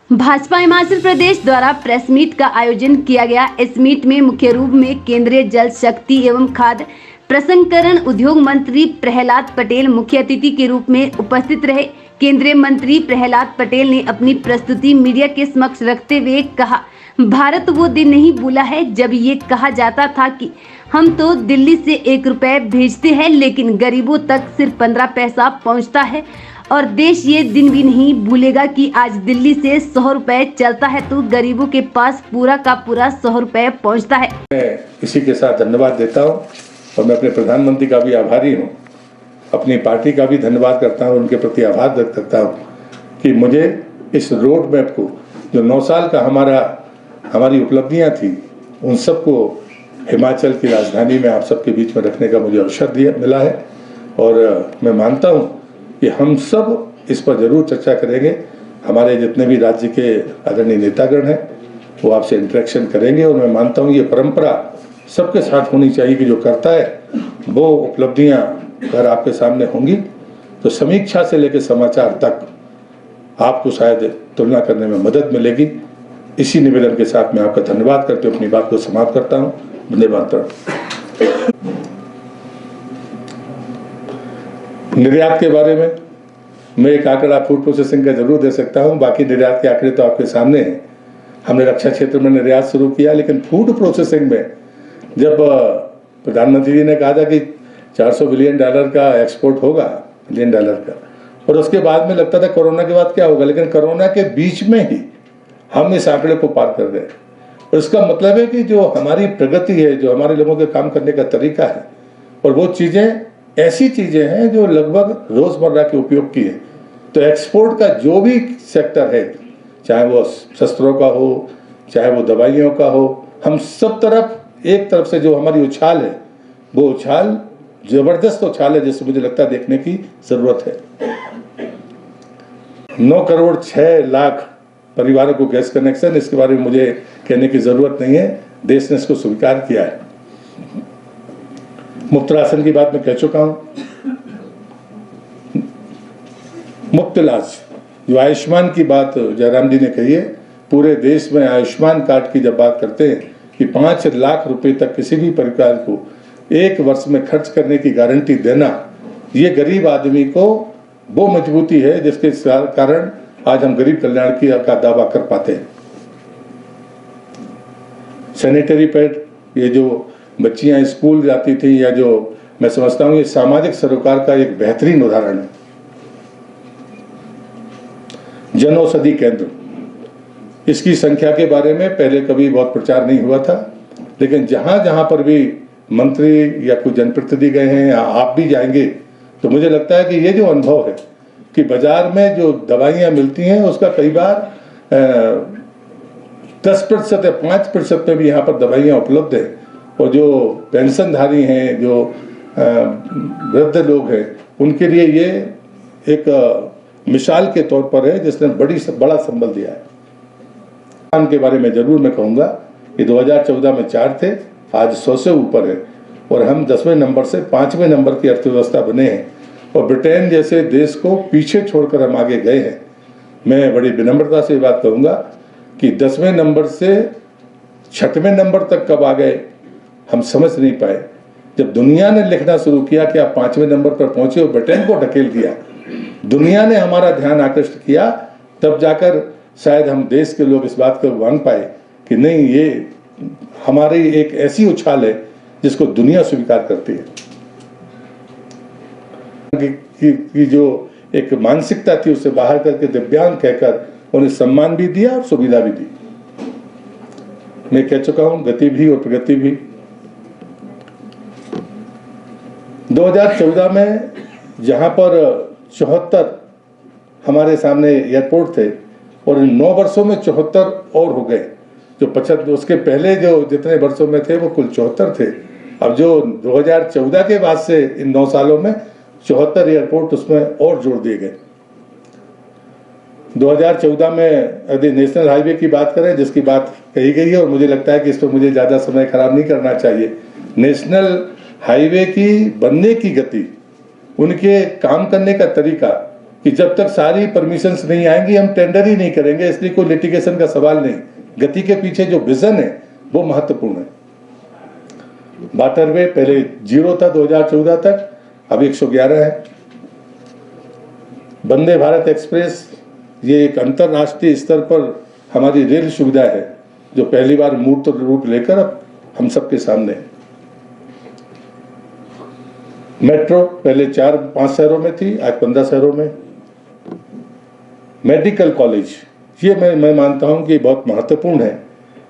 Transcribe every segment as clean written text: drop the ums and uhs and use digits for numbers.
भाजपा हिमाचल प्रदेश द्वारा press meet का आयोजन किया गया। इस मीट में मुख्य रूप में केंद्रीय जल शक्ति एवं खाद्य प्रसंस्करण उद्योग मंत्री प्रहलाद पटेल मुख्य अतिथि के रूप में उपस्थित रहे। केंद्रीय मंत्री प्रहलाद पटेल ने अपनी प्रस्तुति मीडिया के समक्ष रखते हुए कहा, भारत वो दिन नहीं भूला है जब ये कहा जाता था कि हम तो दिल्ली से 1 रुपए भेजते हैं लेकिन गरीबों तक सिर्फ 15 पैसा पहुंचता है, और देश ये दिन भी नहीं भूलेगा कि आज दिल्ली से 100 रुपए चलता है तो गरीबों के पास पूरा का पूरा 100 रुपए पहुंचता है। मैं इसी के साथ धन्यवाद देता हूं और मैं अपने प्रधानमंत्री का भी आभारी हूं, अपनी पार्टी का भी धन्यवाद करता हूं, उनके प्रति आभार व्यक्त करता हूं कि मुझे इस रोड मैप को जो 9 साल का हमारी उपलब्धियां थी उन सबको हिमाचल की राजधानी में आप सबके बीच में रखने का मुझे अवसर मिला है। और मैं मानता हूं कि हम सब इस पर जरूर चर्चा करेंगे। हमारे जितने भी राज्य के आदरणीय नेतागण हैं वो आपसे इंटरेक्शन करेंगे और मैं मानता हूँ ये परंपरा सबके साथ होनी चाहिए कि जो करता है वो उपलब्धियाँ अगर आपके सामने होंगी तो समीक्षा से लेकर समाचार तक आपको शायद तुलना करने में मदद मिलेगी। इसी निवेदन के साथ मैं आपका धन्यवाद करते हुए अपनी बात को समाप्त करता हूँ। वंदे मातरम। निर्यात के बारे में मैं एक आंकड़ा फूड प्रोसेसिंग का जरूर दे सकता हूं, बाकी निर्यात के आंकड़े तो आपके सामने हैं। हमने रक्षा क्षेत्र में निर्यात शुरू किया, लेकिन फूड प्रोसेसिंग में जब प्रधानमंत्री जी ने कहा था कि $400 बिलियन का एक्सपोर्ट होगा, $1 बिलियन का, और उसके बाद में लगता था कोरोना के बाद क्या होगा, लेकिन कोरोना के बीच में ही हम इस आंकड़े को पार कर गए। और इसका मतलब है कि जो हमारी प्रगति है, जो हमारे लोगों के काम करने का तरीका है, और वो चीज़ें ऐसी चीज़ें हैं जो लगभग रोज़मर्रा के उपयोग की है। तो एक्सपोर्ट का जो भी सेक्टर है, चाहे वो शस्त्रों का हो, चाहे वो दवाइयों का हो, हम सब तरफ एक तरफ से जो हमारी उछाल है वो उछाल ज़बरदस्त उछाल है, जिससे मुझे लगता है देखने की ज़रूरत है। 9 करोड़ 6 लाख परिवारों को गैस कनेक्शन, इसके बारे में मुझे कहने की ज़रूरत नहीं है, देश ने इसको स्वीकार किया है। मुफ्त राशन की बात मैं कह चुका हूं। मुफ्त इलाज, जो आयुष्मान की बात जयराम जी ने कही है, पूरे देश में आयुष्मान कार्ड की जब बात करते हैं कि 5 लाख रुपए तक किसी भी परिवार को 1 वर्ष में खर्च करने की गारंटी देना, ये गरीब आदमी को वो मजबूती है जिसके कारण आज हम गरीब कल्याण का दावा कर पाते हैं। सैनिटरी पैड, ये जो बच्चियां स्कूल जाती थी, या जो मैं समझता हूं ये सामाजिक सरोकार का एक बेहतरीन उदाहरण है। जनौषधि केंद्र, इसकी संख्या के बारे में पहले कभी बहुत प्रचार नहीं हुआ था, लेकिन जहां जहां पर भी मंत्री या कोई जनप्रतिनिधि गए हैं या आप भी जाएंगे तो मुझे लगता है कि ये जो अनुभव है कि बाजार में जो दवाइयां मिलती हैं उसका कई बार 10% या 5% में भी यहाँ पर दवाइयाँ उपलब्ध है। और जो पेंशनधारी हैं, जो वृद्ध लोग हैं, उनके लिए ये एक मिसाल के तौर पर है जिसने बड़ा संबल दिया है। के बारे में जरूर मैं कहूँगा कि 2014 में 4 थे, आज 100 से ऊपर है, और हम 10वें नंबर से 5वें नंबर की अर्थव्यवस्था बने हैं, और ब्रिटेन जैसे देश को पीछे छोड़कर हम आगे गए हैं। मैं बड़ी विनम्रता से बात कहूँगा कि 10वें नंबर से 6वें नंबर तक कब आ गए हम समझ नहीं पाए। जब दुनिया ने लिखना शुरू किया कि आप 5वें नंबर पर पहुंचे और ब्रिटेन को ढकेल दिया, दुनिया ने हमारा ध्यान आकृष्ट किया, तब जाकर शायद हम देश के लोग इस बात को मान पाए कि नहीं, ये हमारी एक ऐसी उछाल है जिसको दुनिया स्वीकार करती है। कि जो एक मानसिकता थी उससे बाहर करके दिव्यांग कहकर उन्हें सम्मान भी दिया और सुविधा भी दी। मैं कह चुका हूं, गति भी और प्रगति भी। 2014 में जहां पर 74 हमारे सामने एयरपोर्ट थे, और 9 वर्षों में 74 और हो गए। जो 75 उसके पहले जो जितने वर्षों में थे वो कुल 74 थे। अब जो 2014 के बाद से इन 9 सालों में 74 एयरपोर्ट उसमें और जोड़ दिए गए। 2014 में यदि नेशनल हाईवे की बात करें, जिसकी बात कही गई है, और मुझे लगता है कि इस पर मुझे ज़्यादा समय खराब नहीं करना चाहिए। नेशनल हाईवे की बनने की गति, उनके काम करने का तरीका, कि जब तक सारी परमिशंस नहीं आएंगी हम टेंडर ही नहीं करेंगे, इसलिए कोई लिटिगेशन का सवाल नहीं। गति के पीछे जो विजन है वो महत्वपूर्ण है। वाटरवे पहले 0 था 2014 तक, अब 111 है। वंदे भारत एक्सप्रेस ये एक अंतरराष्ट्रीय स्तर पर हमारी रेल सुविधा है जो पहली बार मूर्त रूप लेकर अब हम सबके सामने है। मेट्रो पहले 4-5 शहरों में थी, आज 15 शहरों में। मेडिकल कॉलेज ये मैं मानता हूं कि बहुत महत्वपूर्ण है।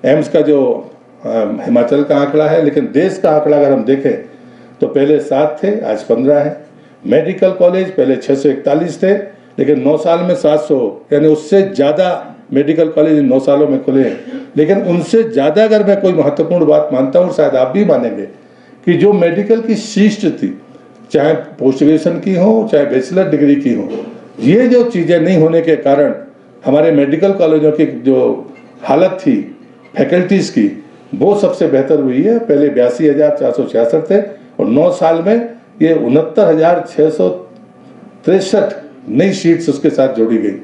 एम्स का जो हिमाचल का आंकड़ा है, लेकिन देश का आंकड़ा अगर हम देखें तो पहले 7 थे, आज 15 है। मेडिकल कॉलेज पहले 641 थे, लेकिन 9 साल में 700, यानी उससे ज़्यादा मेडिकल कॉलेज 9 सालों में खुले हैं। लेकिन उनसे ज़्यादा अगर मैं कोई महत्वपूर्ण बात मानता हूँ, शायद आप भी मानेंगे, कि जो मेडिकल की शिष्ट थी, चाहे पोस्ट ग्रेजुएशन की हो चाहे बैचलर डिग्री की हो, ये जो चीज़ें नहीं होने के कारण हमारे मेडिकल कॉलेजों की जो हालत थी फैकल्टीज़ की, वो सबसे बेहतर हुई है। पहले 82,466 थे और 9 साल में ये 69,663 नई सीट्स उसके साथ जोड़ी गई।